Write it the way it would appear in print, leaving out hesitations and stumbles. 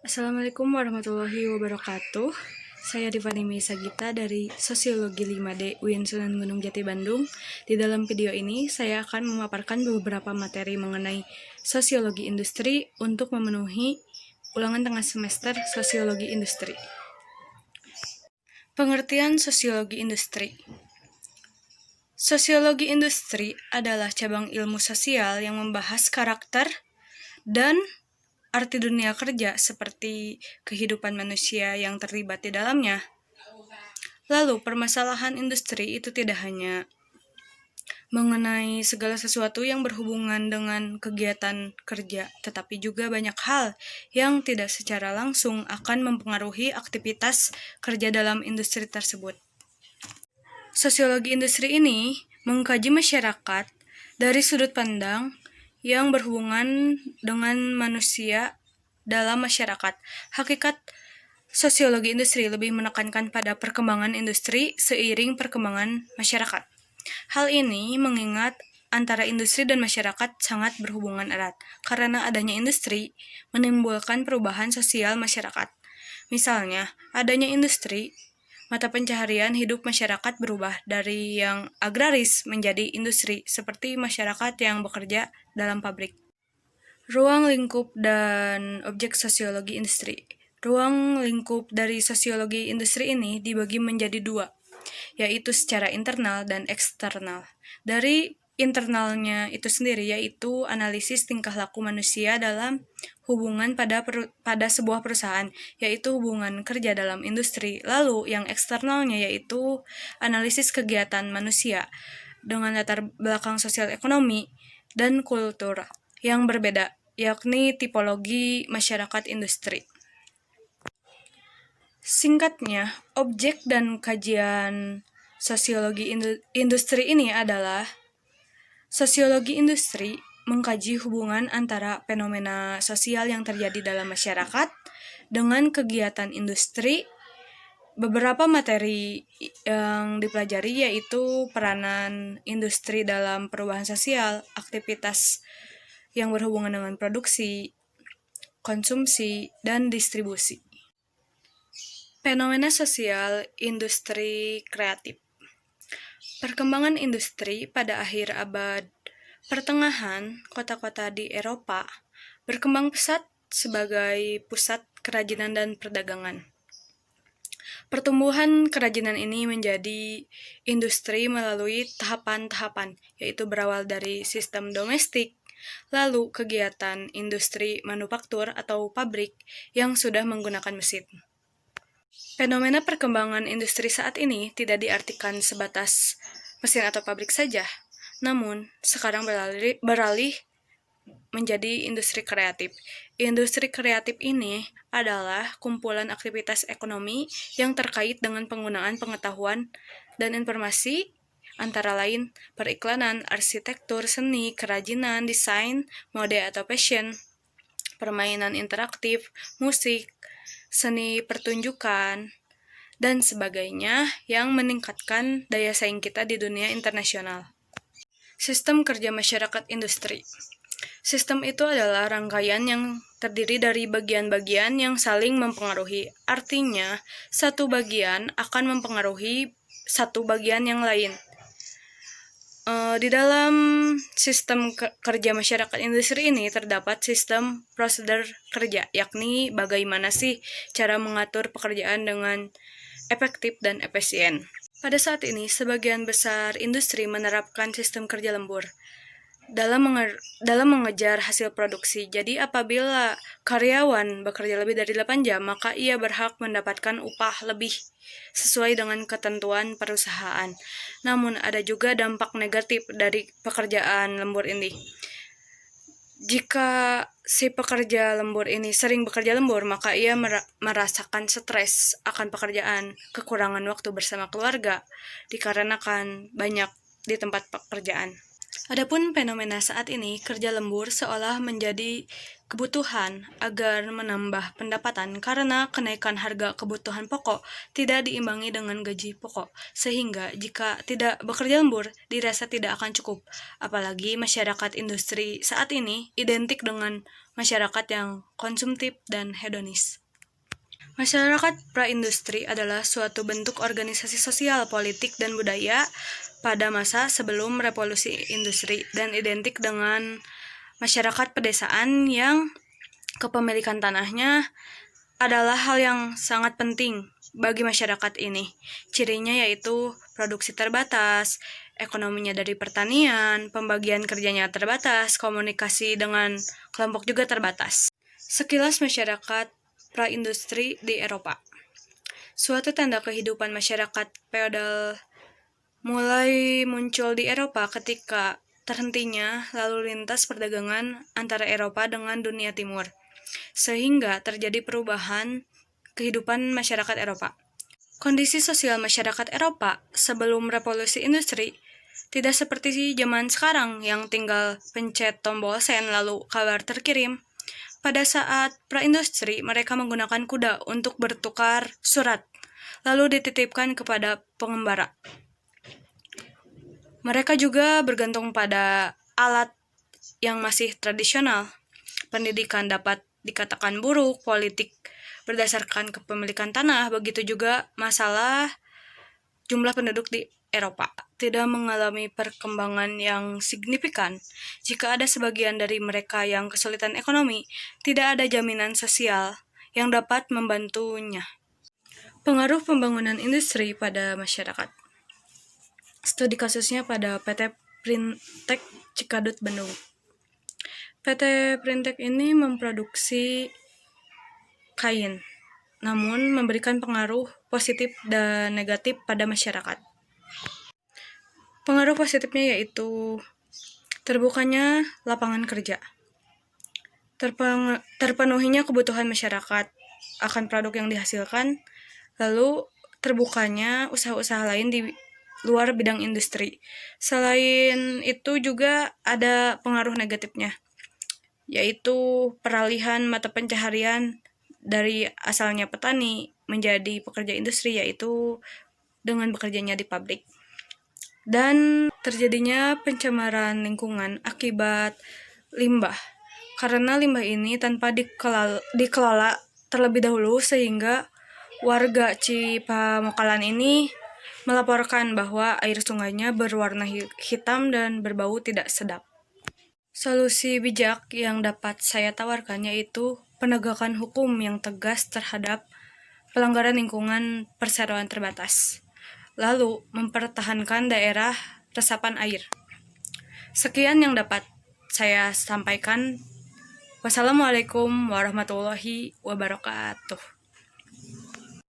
Assalamualaikum warahmatullahi wabarakatuh. Saya Divanimi Sagita dari Sosiologi 5D UIN Sunan Gunung Jati Bandung. Di dalam video ini, saya akan memaparkan beberapa materi mengenai sosiologi industri untuk memenuhi ulangan tengah semester sosiologi industri. Pengertian sosiologi industri. Sosiologi industri adalah cabang ilmu sosial yang membahas karakter dan arti dunia kerja seperti kehidupan manusia yang terlibat di dalamnya. Lalu, permasalahan industri itu tidak hanya mengenai segala sesuatu yang berhubungan dengan kegiatan kerja, tetapi juga banyak hal yang tidak secara langsung akan mempengaruhi aktivitas kerja dalam industri tersebut. Sosiologi industri ini mengkaji masyarakat dari sudut pandang yang berhubungan dengan manusia dalam masyarakat. Hakikat sosiologi industri lebih menekankan pada perkembangan industri seiring perkembangan masyarakat. Hal ini mengingat antara industri dan masyarakat sangat berhubungan erat, karena adanya industri menimbulkan perubahan sosial masyarakat. Misalnya, adanya industri, mata pencaharian hidup masyarakat berubah dari yang agraris menjadi industri, seperti masyarakat yang bekerja dalam pabrik. Ruang lingkup dan objek sosiologi industri. Ruang lingkup dari sosiologi industri ini dibagi menjadi dua, yaitu secara internal dan eksternal. Dari internalnya itu sendiri yaitu analisis tingkah laku manusia dalam hubungan pada sebuah perusahaan, yaitu hubungan kerja dalam industri. Lalu yang eksternalnya yaitu analisis kegiatan manusia dengan latar belakang sosial ekonomi dan kultur yang berbeda, yakni tipologi masyarakat industri. Singkatnya, objek dan kajian sosiologi industri ini adalah sosiologi industri mengkaji hubungan antara fenomena sosial yang terjadi dalam masyarakat dengan kegiatan industri. Beberapa materi yang dipelajari yaitu peranan industri dalam perubahan sosial, aktivitas yang berhubungan dengan produksi, konsumsi, dan distribusi. Fenomena sosial industri kreatif. Perkembangan industri pada akhir abad pertengahan, kota-kota di Eropa berkembang pesat sebagai pusat kerajinan dan perdagangan. Pertumbuhan kerajinan ini menjadi industri melalui tahapan-tahapan, yaitu berawal dari sistem domestik, lalu kegiatan industri manufaktur atau pabrik yang sudah menggunakan mesin. Fenomena perkembangan industri saat ini tidak diartikan sebatas mesin atau pabrik saja, namun sekarang beralih menjadi industri kreatif. Industri kreatif ini adalah kumpulan aktivitas ekonomi yang terkait dengan penggunaan pengetahuan dan informasi, antara lain periklanan, arsitektur, seni, kerajinan, desain, mode atau fashion, permainan interaktif, musik, seni pertunjukan, dan sebagainya yang meningkatkan daya saing kita di dunia internasional. Sistem kerja masyarakat industri. Sistem itu adalah rangkaian yang terdiri dari bagian-bagian yang saling mempengaruhi. Artinya, satu bagian akan mempengaruhi satu bagian yang lain. Di dalam sistem kerja masyarakat industri ini terdapat sistem prosedur kerja, yakni bagaimana sih cara mengatur pekerjaan dengan efektif dan efisien. Pada saat ini, sebagian besar industri menerapkan sistem kerja lembur dalam mengejar hasil produksi. Jadi apabila karyawan bekerja lebih dari 8 jam, maka ia berhak mendapatkan upah lebih sesuai dengan ketentuan perusahaan. Namun ada juga dampak negatif dari pekerjaan lembur ini. Jika si pekerja lembur ini sering bekerja lembur, maka ia merasakan stres akan pekerjaan, kekurangan waktu bersama keluarga, dikarenakan banyak di tempat pekerjaan. Adapun fenomena saat ini, kerja lembur seolah menjadi kebutuhan agar menambah pendapatan karena kenaikan harga kebutuhan pokok tidak diimbangi dengan gaji pokok, sehingga jika tidak bekerja lembur dirasa tidak akan cukup. Apalagi masyarakat industri saat ini identik dengan masyarakat yang konsumtif dan hedonis. Masyarakat praindustri adalah suatu bentuk organisasi sosial, politik, dan budaya pada masa sebelum revolusi industri dan identik dengan masyarakat pedesaan yang kepemilikan tanahnya adalah hal yang sangat penting bagi masyarakat ini. Cirinya yaitu produksi terbatas, ekonominya dari pertanian, pembagian kerjanya terbatas, komunikasi dengan kelompok juga terbatas. Sekilas masyarakat praindustri di Eropa. Suatu tanda kehidupan masyarakat feodal mulai muncul di Eropa ketika terhentinya lalu lintas perdagangan antara Eropa dengan dunia timur, sehingga terjadi perubahan kehidupan masyarakat Eropa. Kondisi sosial masyarakat Eropa sebelum revolusi industri tidak seperti zaman sekarang yang tinggal pencet tombol sen lalu kabar terkirim. Pada saat praindustri, mereka menggunakan kuda untuk bertukar surat, lalu dititipkan kepada pengembara. Mereka juga bergantung pada alat yang masih tradisional. Pendidikan dapat dikatakan buruk, politik berdasarkan kepemilikan tanah, begitu juga masalah jumlah penduduk di Eropa tidak mengalami perkembangan yang signifikan. Jika ada sebagian dari mereka yang kesulitan ekonomi, tidak ada jaminan sosial yang dapat membantunya. Pengaruh pembangunan industri pada masyarakat. Studi kasusnya pada PT Printek Cikadut, Bandung. PT Printek ini memproduksi kain, namun memberikan pengaruh positif dan negatif pada masyarakat. Pengaruh positifnya yaitu terbukanya lapangan kerja, terpenuhinya kebutuhan masyarakat akan produk yang dihasilkan, lalu terbukanya usaha-usaha lain di luar bidang industri. Selain itu juga ada pengaruh negatifnya, yaitu peralihan mata pencaharian dari asalnya petani menjadi pekerja industri, yaitu dengan bekerjanya di pabrik. Dan terjadinya pencemaran lingkungan akibat limbah, karena limbah ini tanpa dikelola terlebih dahulu sehingga warga Cipamokalan ini melaporkan bahwa air sungainya berwarna hitam dan berbau tidak sedap. Solusi bijak yang dapat saya tawarkan yaitu penegakan hukum yang tegas terhadap pelanggaran lingkungan perseroan terbatas, lalu mempertahankan daerah resapan air. Sekian yang dapat saya sampaikan. Wassalamualaikum warahmatullahi wabarakatuh.